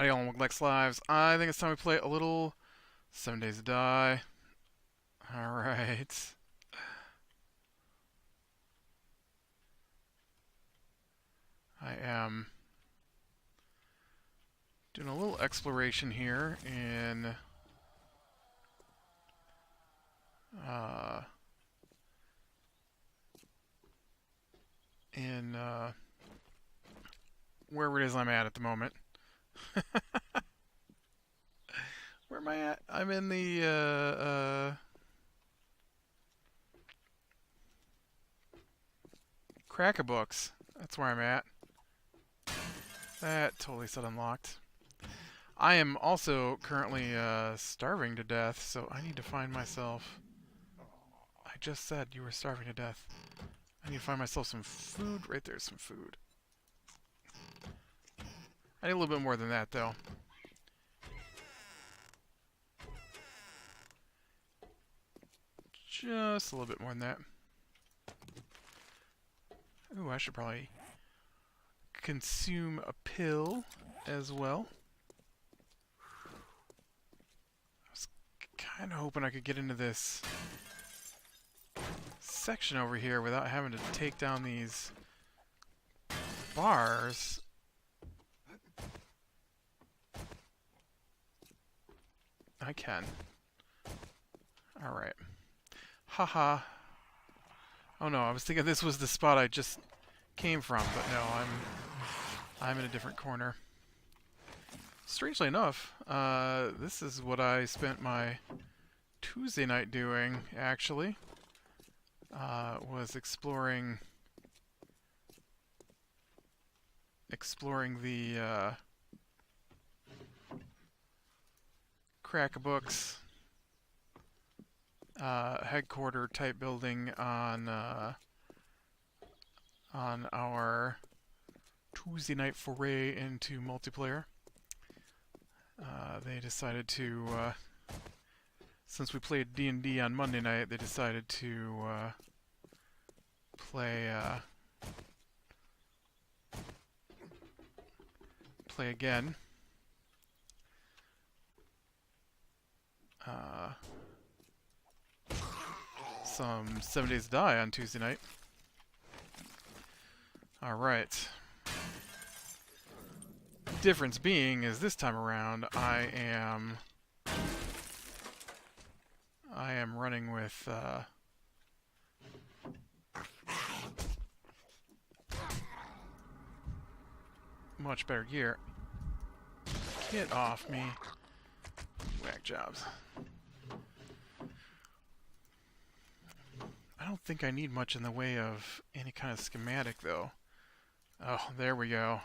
Hi, all Lex Lives. I think it's time we play a little 7 Days to Die. Alright. I am doing a little exploration here uh, in wherever it is I'm at the moment. Where am I at? I'm in the Crack-a-Books. That's where I'm at. That totally said unlocked. I am also currently starving to death, so I need to find myself... I just said you were starving to death. I need to find myself some food. Right there's some food. I need a little bit more than that, though. Just a little bit more than that. Ooh, I should probably consume a pill as well. I was kind of hoping I could get into this section over here without having to take down these bars. I can. Alright. Haha. Oh no, I was thinking this was the spot I just came from, but no, I'm in a different corner. Strangely enough, this is what I spent my Tuesday night doing, actually. Was exploring the Crack-a-Books headquarter type building on our Tuesday night foray into multiplayer. They decided to, since we played D&D on Monday night, they decided to play again. Some 7 Days to Die on Tuesday night. Alright. Difference being is this time around I am running with much better gear. Get off me. Whack jobs. I don't think I need much in the way of any kind of schematic, though. Oh, there we go.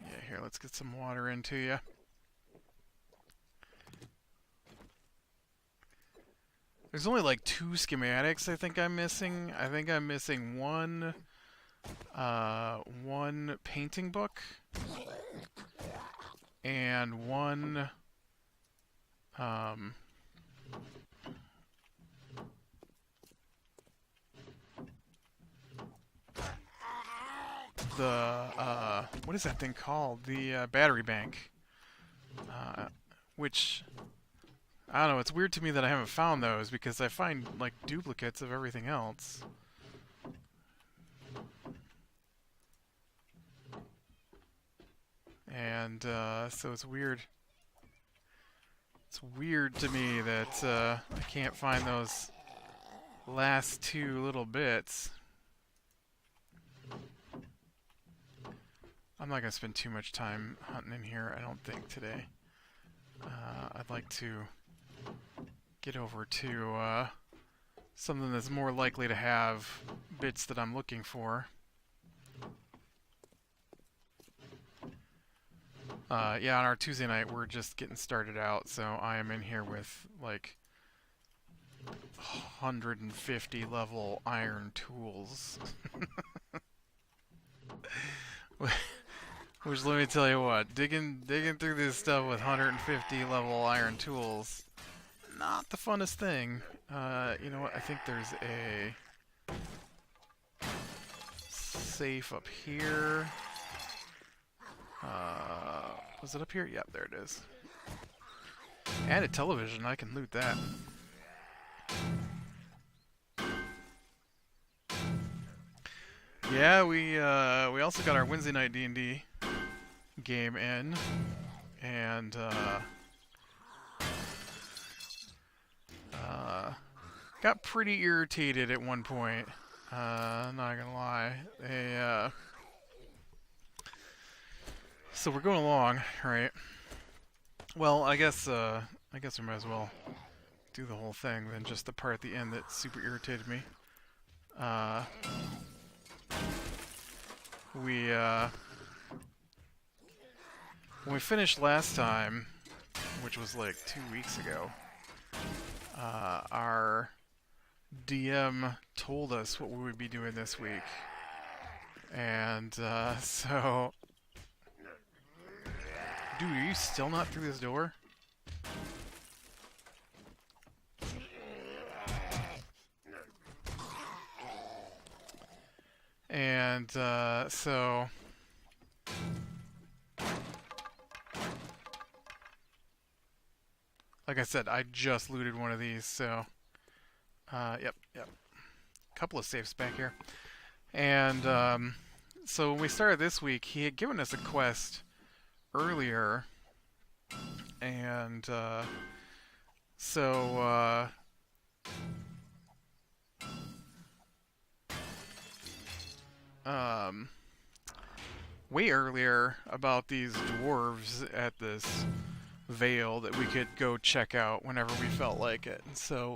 Yeah, here, let's get some water into you. There's only like 2 schematics I think I'm missing. I think I'm missing one painting book and one what is that thing called? The battery bank. Which, I don't know, it's weird to me that I haven't found those because I find like duplicates of everything else. And so it's weird. It's weird to me that I can't find those last 2 little bits. I'm not going to spend too much time hunting in here, I don't think, today. I'd like to get over to something that's more likely to have bits that I'm looking for. Yeah, on our Tuesday night, we're just getting started out, so I am in here with, like, 150 level iron tools. Which, let me tell you what, digging through this stuff with 150 level iron tools, not the funnest thing. You know what, I think there's a safe up here. Was it up here? Yep, there it is. And a television. I can loot that. Yeah, we also got our Wednesday night D&D game in, and got pretty irritated at one point. Not gonna lie. So we're going along, right? Well, I guess we might as well do the whole thing than just the part at the end that super irritated me. When we finished last time, which was like 2 weeks ago, our DM told us what we would be doing this week. And so... Dude, are you still not through this door? And so... Like I said, I just looted one of these, so... Yep. Couple of safes back here. And so when we started this week, he had given us a quest earlier, and way earlier about these dwarves at this Vale that we could go check out whenever we felt like it. And so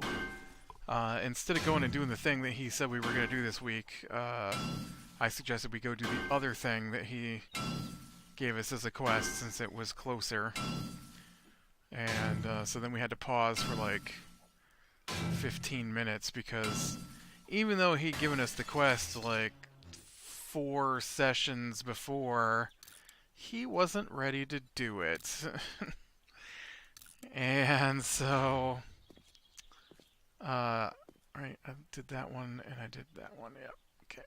instead of going and doing the thing that he said we were going to do this week, I suggested we go do the other thing that he gave us as a quest since it was closer. And so then we had to pause for like 15 minutes because even though he'd given us the quest like 4 sessions before, he wasn't ready to do it. And so right, I did that one and I did that one. Yep. Okay.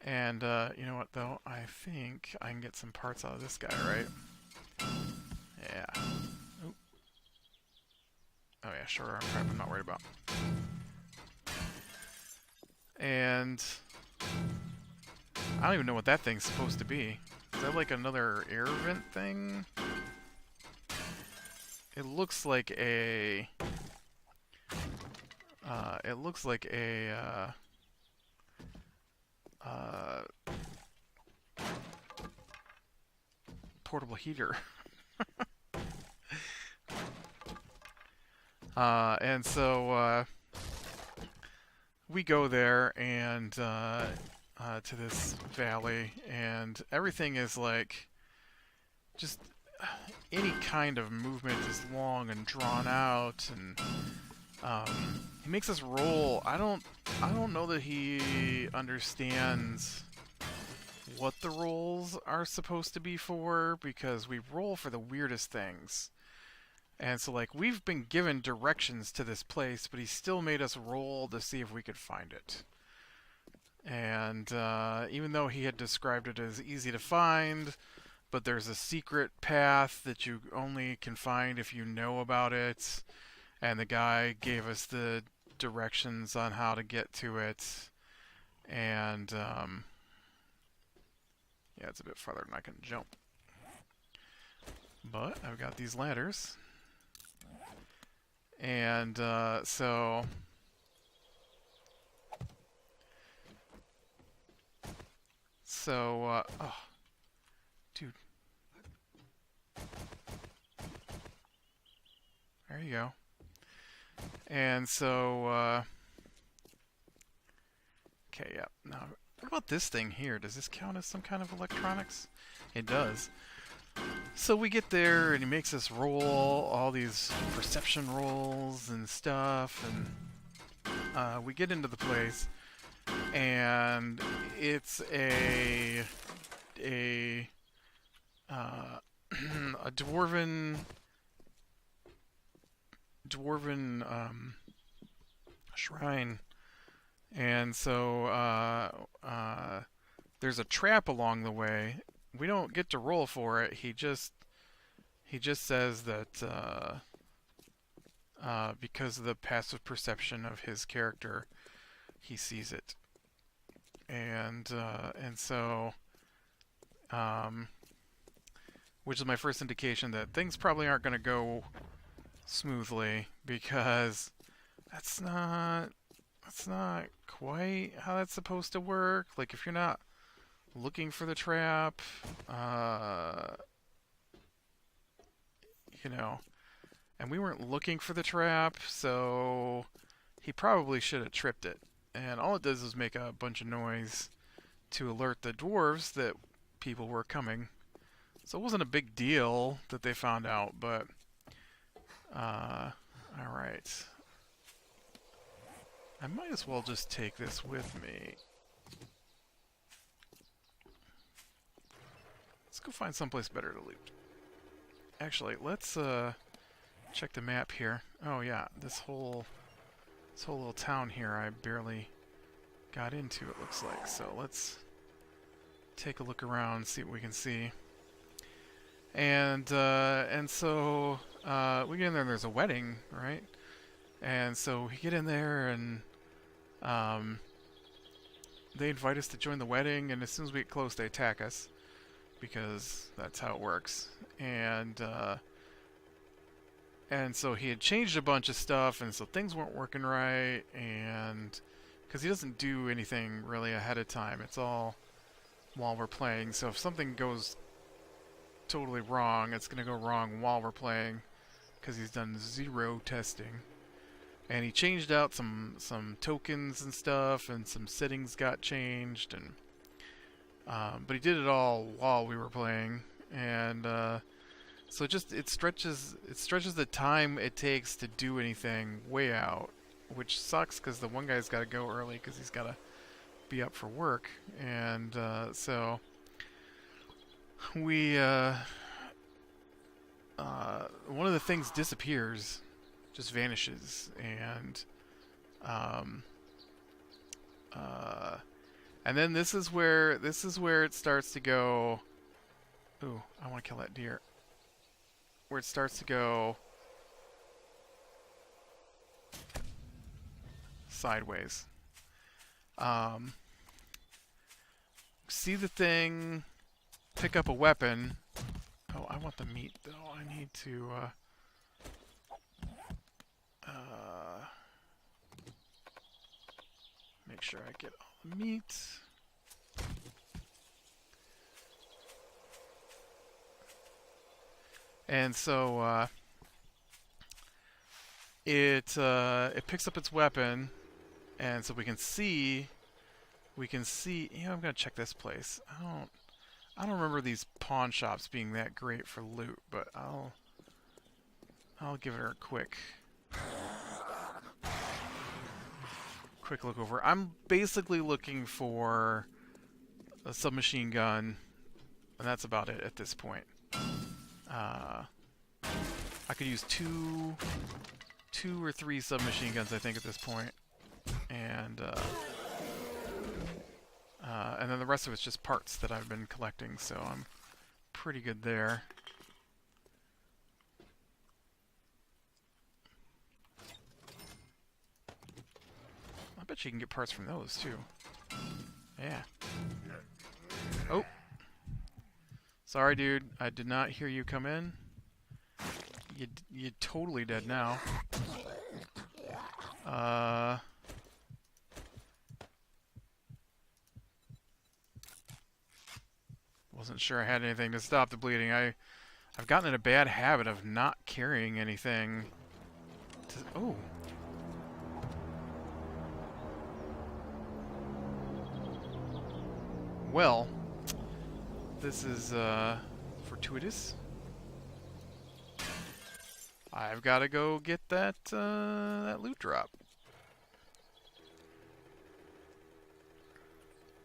And you know what though? I think I can get some parts out of this guy, right? Yeah. Oop. Oh yeah, sure. I'm not worried about. And I don't even know what that thing's supposed to be. Is that like another air vent thing? It looks like a... portable heater. And so we go there and to this valley, and everything is like just any kind of movement is long and drawn out, and he makes us roll. I don't know that he understands what the rolls are supposed to be for, because we roll for the weirdest things. And so, like, we've been given directions to this place, but he still made us roll to see if we could find it. And even though he had described it as easy to find, but there's a secret path that you only can find if you know about it, and the guy gave us the directions on how to get to it, and yeah, it's a bit farther than I can jump. But I've got these ladders. And so oh, dude. There you go. And so okay, yeah. Now, what about this thing here? Does this count as some kind of electronics? It does. So we get there, and he makes us roll all these perception rolls and stuff, and we get into the place, and it's a dwarven shrine. And so there's a trap along the way. We don't get to roll for it. He just says that because of the passive perception of his character, he sees it, and so um, which is my first indication that things probably aren't going to go smoothly, because that's not quite how that's supposed to work. Like, if you're not looking for the trap, you know, and we weren't looking for the trap, so he probably should have tripped it. And all it does is make a bunch of noise to alert the dwarves that people were coming. So it wasn't a big deal that they found out, but alright. I might as well just take this with me. Let's go find someplace better to loot. Actually, let's check the map here. Oh yeah, this whole little town here I barely got into, it looks like. So let's take a look around, see what we can see. And so we get in there and there's a wedding, right? And so we get in there and they invite us to join the wedding, and as soon as we get close they attack us, because that's how it works. And so he had changed a bunch of stuff, and so things weren't working right, and because he doesn't do anything really ahead of time, it's all while we're playing. So if something goes totally wrong, it's going to go wrong while we're playing, because he's done 0 testing. And he changed out some tokens and stuff, and some settings got changed, and but he did it all while we were playing, and so it stretches the time it takes to do anything way out, which sucks because the one guy's got to go early because he's got to be up for work, and so we one of the things disappears, just vanishes, and then this is where it starts to go. Ooh, I want to kill that deer. Where it starts to go sideways. See the thing, pick up a weapon. Oh, I want the meat though. I need to make sure I get all the meat. And so it picks up its weapon, and so we can see. You know, I'm gonna check this place. I don't remember these pawn shops being that great for loot, but I'll give it a quick look over. I'm basically looking for a submachine gun, and that's about it at this point. I could use two or three submachine guns, I think, at this point, and then the rest of it's just parts that I've been collecting, so I'm pretty good there. I bet you can get parts from those too. Yeah. Oh. Sorry, dude. I did not hear you come in. You're totally dead now. Wasn't sure I had anything to stop the bleeding. I've gotten in a bad habit of not carrying anything. Oh. Well, this is fortuitous. I've got to go get that loot drop.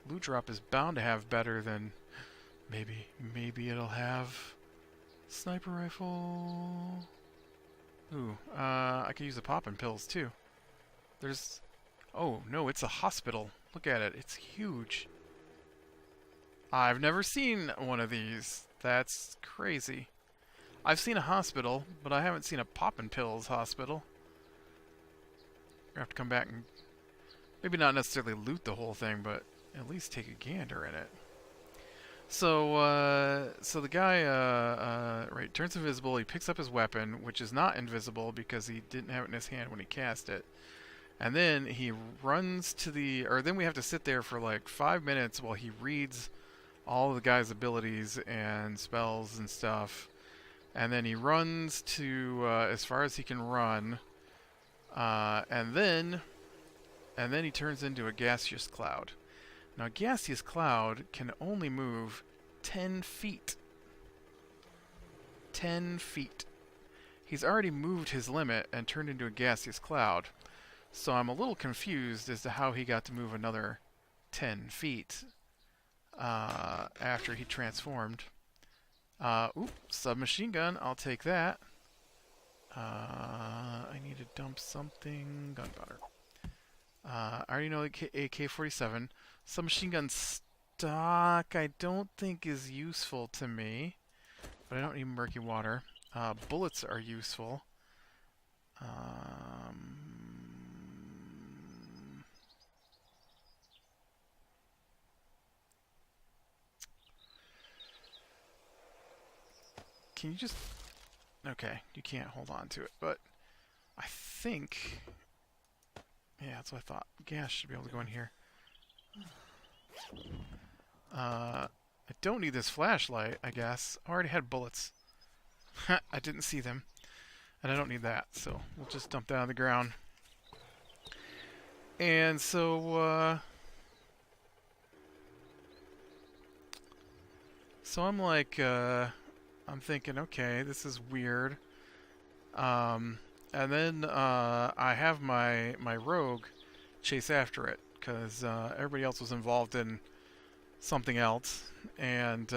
Loot drop is bound to have better than maybe it'll have sniper rifle. Ooh, I could use the poppin' pills too. Oh no, it's a hospital. Look at it. It's huge. I've never seen one of these. That's crazy. I've seen a hospital, but I haven't seen a poppin' pills hospital. I have to come back and maybe not necessarily loot the whole thing, but at least take a gander in it. So the guy, right, turns invisible. He picks up his weapon, which is not invisible because he didn't have it in his hand when he cast it. And then he runs to then we have to sit there for like 5 minutes while he reads all the guy's abilities and spells and stuff. And then he runs to as far as he can run, and then he turns into a gaseous cloud. Now, a gaseous cloud can only move 10 feet. 10 feet. He's already moved his limit and turned into a gaseous cloud. So I'm a little confused as to how he got to move another 10 feet after he transformed. Submachine gun. I'll take that. I need to dump something. Gunpowder. I already know the AK-47. Submachine gun stock I don't think is useful to me, but I don't need murky water. Bullets are useful. Can you just... Okay, you can't hold on to it, but I think... Yeah, that's what I thought. Gas should be able to go in here. I don't need this flashlight, I guess. I already had bullets. I didn't see them. And I don't need that, so we'll just dump that on the ground. And so, I'm like, I'm thinking, okay, this is weird. And then I have my rogue chase after it because everybody else was involved in something else, and so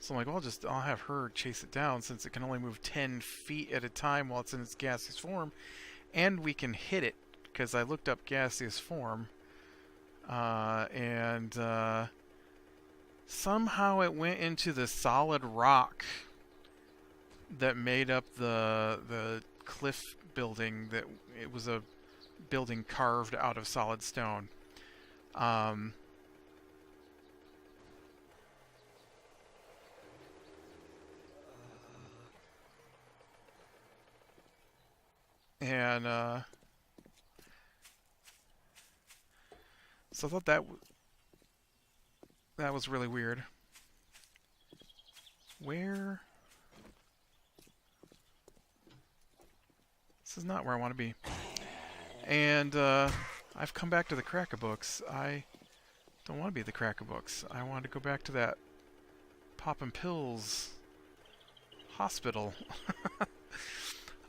I'm like, well, I'll have her chase it down since it can only move 10 feet at a time while it's in its gaseous form, and we can hit it because I looked up gaseous form, and somehow it went into the solid rock that made up the cliff building. That it was a building carved out of solid stone. And so I thought that was really weird. Where? This is not where I want to be. And I've come back to the Cracker Books. I don't want to be at the Cracker Books. I want to go back to that poppin' pills hospital.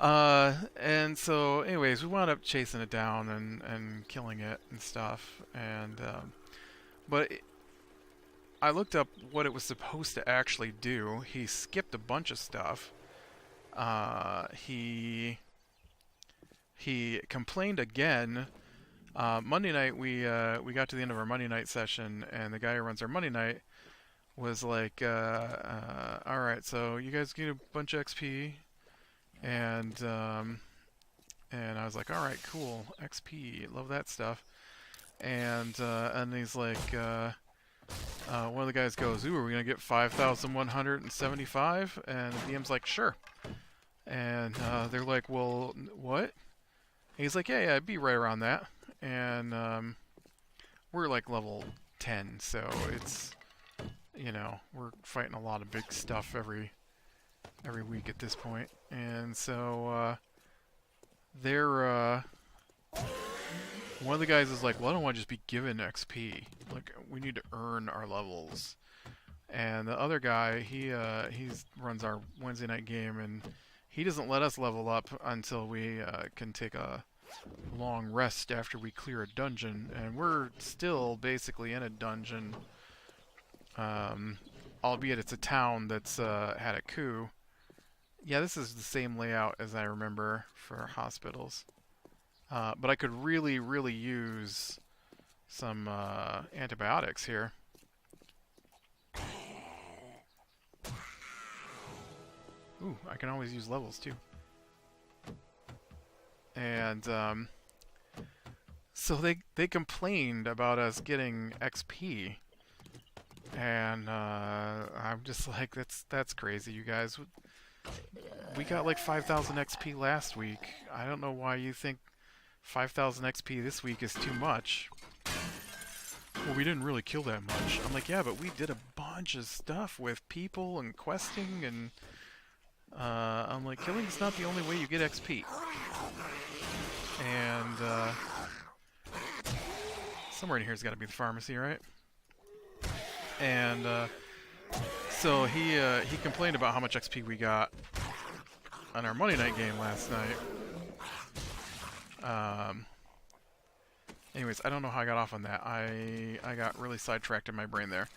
And so, anyways, we wound up chasing it down and killing it and stuff. And but I looked up what it was supposed to actually do. He skipped a bunch of stuff. He complained again. Monday night we got to the end of our Monday night session, and the guy who runs our Monday night was like, all right, so you guys get a bunch of XP, and I was like, all right, cool, XP, love that stuff. And he's like, one of the guys goes, ooh, are we gonna get 5,175? And the DM's like, sure. And they're like, well, what? And he's like, yeah, I'd be right around that. And we're like level 10, so it's, you know, we're fighting a lot of big stuff every week at this point. And so they're one of the guys is like, well, I don't want to just be given XP. Like, we need to earn our levels. And the other guy, he runs our Wednesday night game, and he doesn't let us level up until we can take a long rest after we clear a dungeon. And we're still basically in a dungeon, albeit it's a town that's had a coup. Yeah, this is the same layout as I remember for hospitals. But I could really, really use some antibiotics here. Ooh, I can always use levels too. And so they complained about us getting XP, and I'm just like, that's crazy, you guys. We got like 5,000 XP last week. I don't know why you think 5,000 XP this week is too much. Well, we didn't really kill that much. I'm like, yeah, but we did a bunch of stuff with people and questing, and I'm like, killing is not the only way you get XP. And somewhere in here's got to be the pharmacy, right? And so he complained about how much XP we got on our Monday night game last night. Anyways, I don't know how I got off on that. I got really sidetracked in my brain there.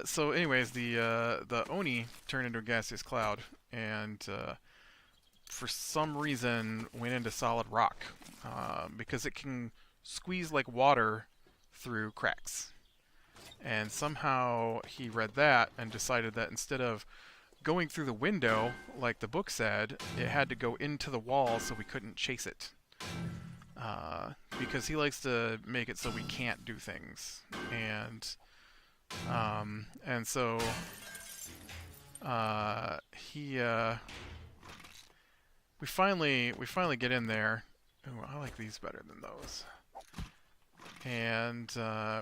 So anyways, the Oni turned into a gaseous cloud, and for some reason went into solid rock, because it can squeeze like water through cracks. And somehow he read that and decided that instead of going through the window, like the book said, it had to go into the wall so we couldn't chase it. Because he likes to make it so we can't do things. And so we finally get in there. Ooh, I like these better than those. And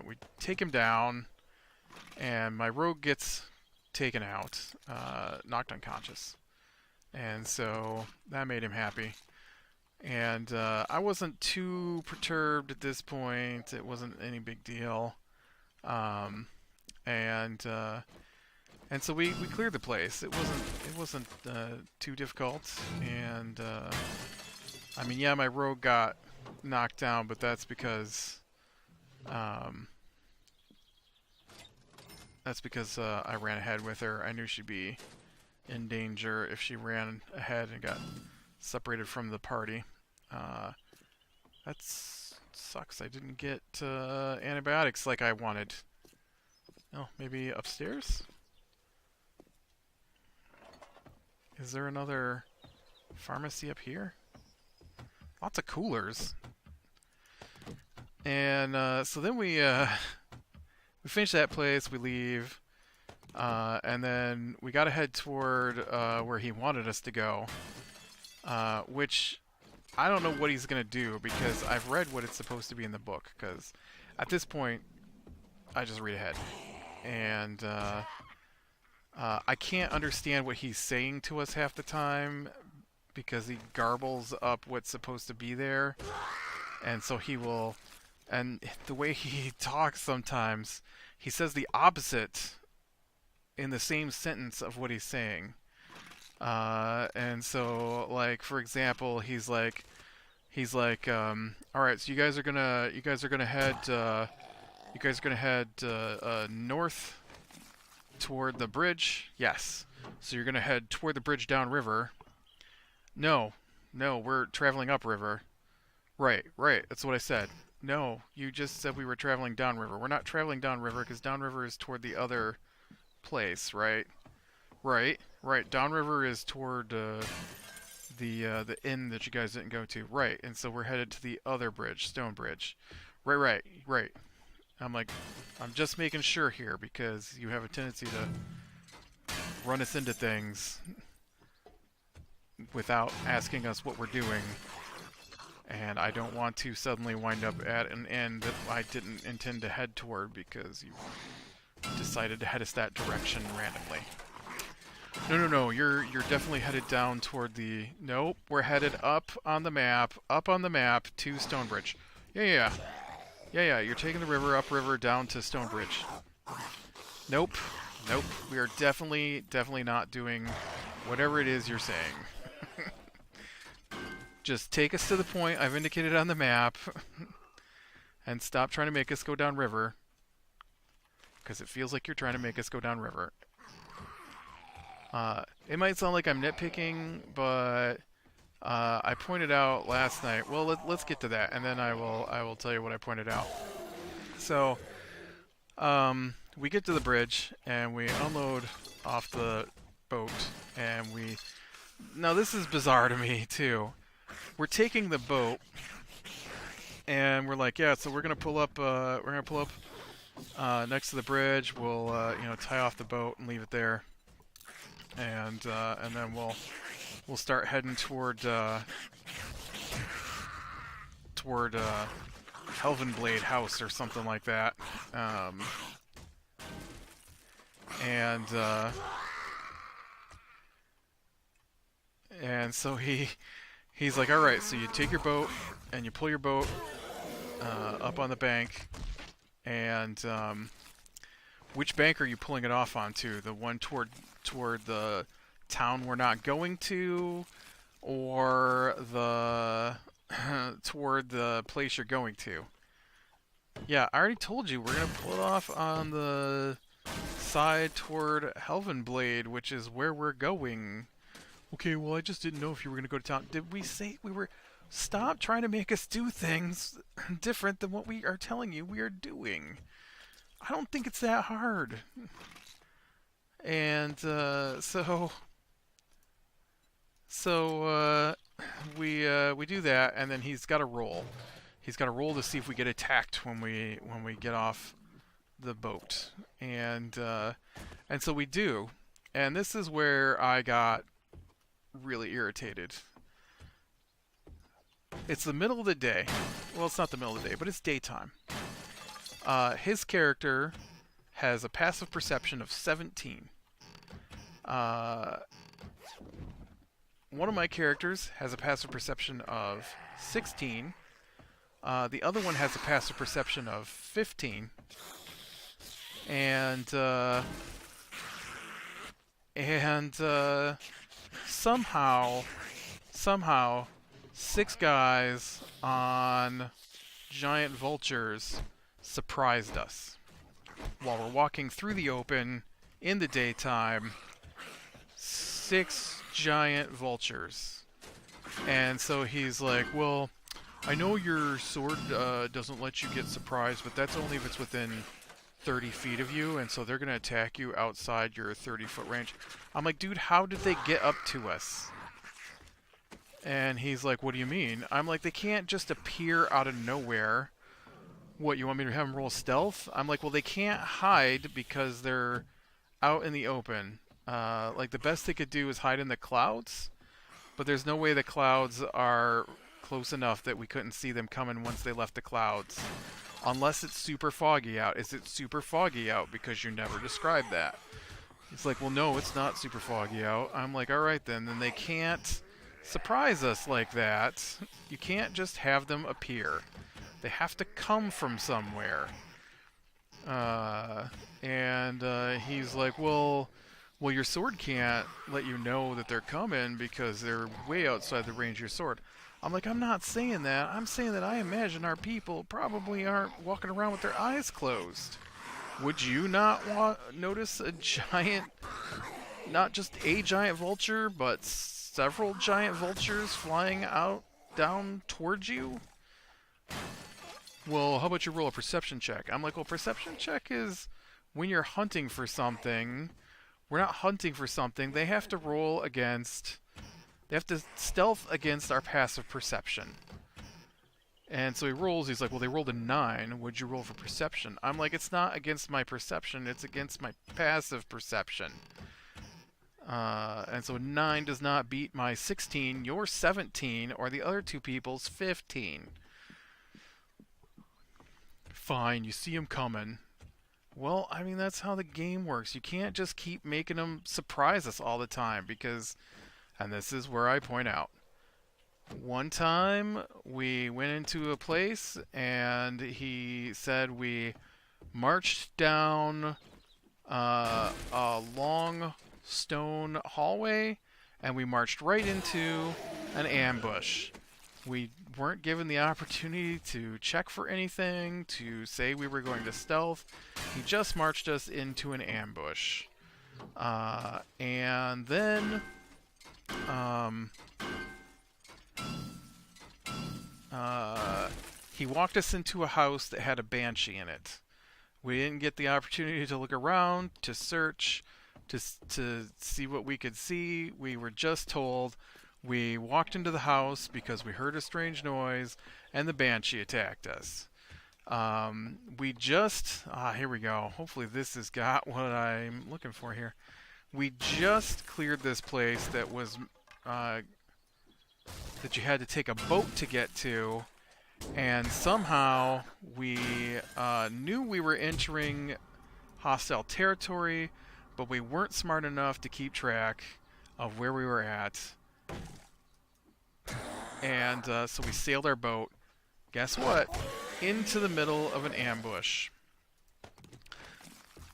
we take him down, and my rogue gets taken out, knocked unconscious. And so that made him happy. And I wasn't too perturbed at this point. It wasn't any big deal. And so we cleared the place. It wasn't too difficult. And I mean, yeah, my rogue got knocked down, but that's because I ran ahead with her. I knew she'd be in danger if she ran ahead and got separated from the party. That sucks. I didn't get antibiotics like I wanted. Oh, maybe upstairs? Is there another pharmacy up here? Lots of coolers. And so then we finish that place, we leave, and then we gotta head toward where he wanted us to go, which I don't know what he's gonna do, because I've read what it's supposed to be in the book, because at this point I just read ahead, and I can't understand what he's saying to us half the time, because he garbles up what's supposed to be there, and so he will... And the way he talks sometimes, he says the opposite in the same sentence of what he's saying. And so, like, for example, he's like, all right, so you guys are gonna head north toward the bridge. Yes. So you're gonna head toward the bridge downriver. No, we're traveling upriver. Right. That's what I said. No, you just said we were traveling downriver. We're not traveling downriver because downriver is toward the other place, right? Right. Downriver is toward the inn that you guys didn't go to, right? And so we're headed to the other bridge, Stone Bridge. Right. I'm like, I'm just making sure here because you have a tendency to run us into things without asking us what we're doing. And I don't want to suddenly wind up at an end that I didn't intend to head toward because you decided to head us that direction randomly. No, you're definitely headed down toward the... Nope, we're headed up on the map to Stonebridge. Yeah, you're taking the river, upriver, down to Stonebridge. Nope, we are definitely not doing whatever it is you're saying. Just take us to the point I've indicated on the map and stop trying to make us go downriver, because it feels like you're trying to make us go downriver. It might sound like I'm nitpicking, but I pointed out last night. Well, let's get to that, and then I will tell you what I pointed out. So, we get to the bridge and we unload off the boat, and we. Now this is bizarre to me too. We're taking the boat, and we're like, yeah, so we're gonna pull up. We're gonna pull up next to the bridge. We'll tie off the boat and leave it there, and then we'll start heading toward Helvenblade House or something like that. And so he's like, all right, so you take your boat and you pull your boat up on the bank, and which bank are you pulling it off onto? The one toward the town we're not going to, or the toward the place you're going to? Yeah, I already told you we're gonna pull it off on the side toward Helvenblade, which is where we're going. Okay, well, I just didn't know if you were gonna go to town. Did we say we were? Stop trying to make us do things different than what we are telling you we are doing. I don't think it's that hard. And we do that, and then he's got to roll. He's got to roll to see if we get attacked when we get off the boat, and so we do. And this is where I got really irritated. It's the middle of the day. Well, it's not the middle of the day, but it's daytime. His character has a passive perception of 17. One of my characters has a passive perception of 16. The other one has a passive perception of 15. And somehow 6 guys on giant vultures surprised us while we're walking through the open in the daytime. 6 giant vultures. And so he's like, well, I know your sword doesn't let you get surprised, but that's only if it's within 30 feet of you, and so they're going to attack you outside your 30-foot range. I'm like, dude, how did they get up to us? And he's like, what do you mean? I'm like, they can't just appear out of nowhere. What, you want me to have them roll stealth? I'm like, well, they can't hide because they're out in the open. Like, the best they could do is hide in the clouds, but there's no way the clouds are close enough that we couldn't see them coming once they left the clouds. Unless it's super foggy out. Is it super foggy out? Because you never described that. It's like, well, no, it's not super foggy out. I'm like, all right, then they can't surprise us like that. You can't just have them appear. They have to come from somewhere. And he's like, well, your sword can't let you know that they're coming because they're way outside the range of your sword. I'm like, I'm not saying that. I'm saying that I imagine our people probably aren't walking around with their eyes closed. Would you not notice a giant, not just a giant vulture, but several giant vultures flying down towards you? Well, how about you roll a perception check? I'm like, well, perception check is when you're hunting for something. We're not hunting for something. They have to roll against... They have to stealth against our passive perception. And so he rolls. He's like, well, they rolled a 9. Would you roll for perception? I'm like, it's not against my perception. It's against my passive perception. And so 9 does not beat my 16, your 17, or the other 2 people's 15. Fine, you see him coming. Well, I mean, that's how the game works. You can't just keep making them surprise us all the time because... And this is where I point out. One time, we went into a place, and he said we marched down a long stone hallway, and we marched right into an ambush. We weren't given the opportunity to check for anything, to say we were going to stealth. He just marched us into an ambush. And then... he walked us into a house that had a banshee in it. We didn't get the opportunity to look around, to search, to see what we could see. We were just told. We walked into the house because we heard a strange noise, and the banshee attacked us. We just... here we go. Hopefully this has got what I'm looking for here. We just cleared this place that was... that you had to take a boat to get to, and somehow we knew we were entering hostile territory, but we weren't smart enough to keep track of where we were at. And so we sailed our boat, guess what? Into the middle of an ambush.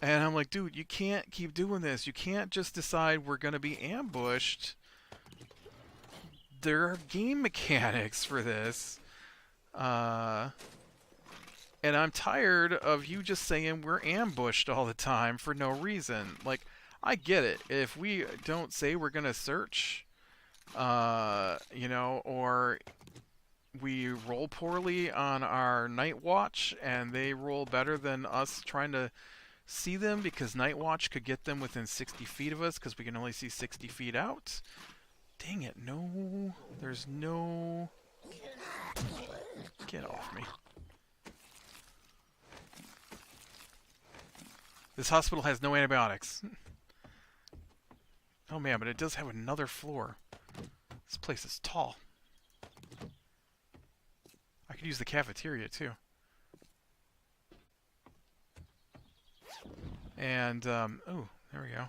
And I'm like, dude, you can't keep doing this. You can't just decide we're going to be ambushed. There are game mechanics for this. And I'm tired of you just saying we're ambushed all the time for no reason. Like, I get it. If we don't say we're going to search, you know, or we roll poorly on our night watch and they roll better than us trying to see them because night watch could get them within 60 feet of us because we can only see 60 feet out. Dang it, no. There's no... Get off me. This hospital has no antibiotics. Oh man, but it does have another floor. This place is tall. I could use the cafeteria too. And, oh, there we go.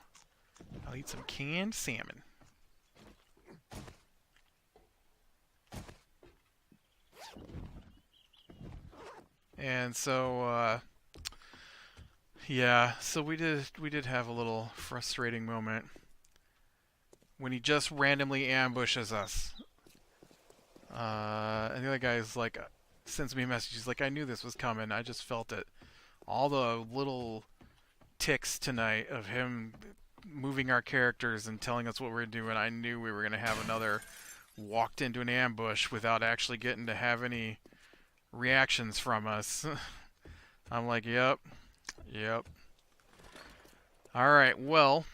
I'll eat some canned salmon. And so, yeah, so we did have a little frustrating moment when he just randomly ambushes us. And the other guy's like, sends me a message. He's like, I knew this was coming. I just felt it. All the little ticks tonight of him moving our characters and telling us what we're doing. I knew we were going to have another walked into an ambush without actually getting to have any reactions from us. I'm like, yep. Alright, well,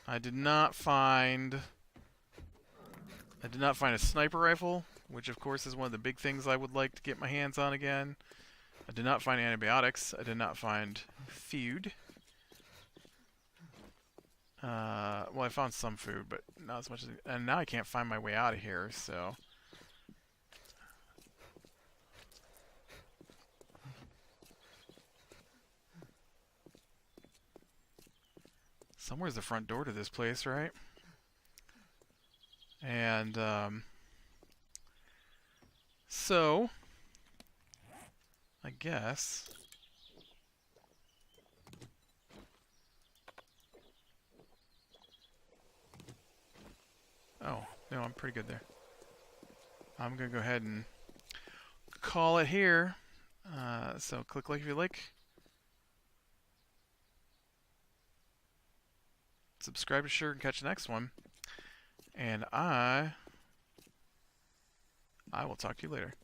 I did not find a sniper rifle, which of course is one of the big things I would like to get my hands on again. I did not find antibiotics. I did not find food. Well, I found some food, but not as much as... And now I can't find my way out of here, so... Somewhere's the front door to this place, right? And, so... I guess... Oh, no, I'm pretty good there. I'm going to go ahead and call it here. So click like if you like. Subscribe to sure and catch the next one. And I will talk to you later.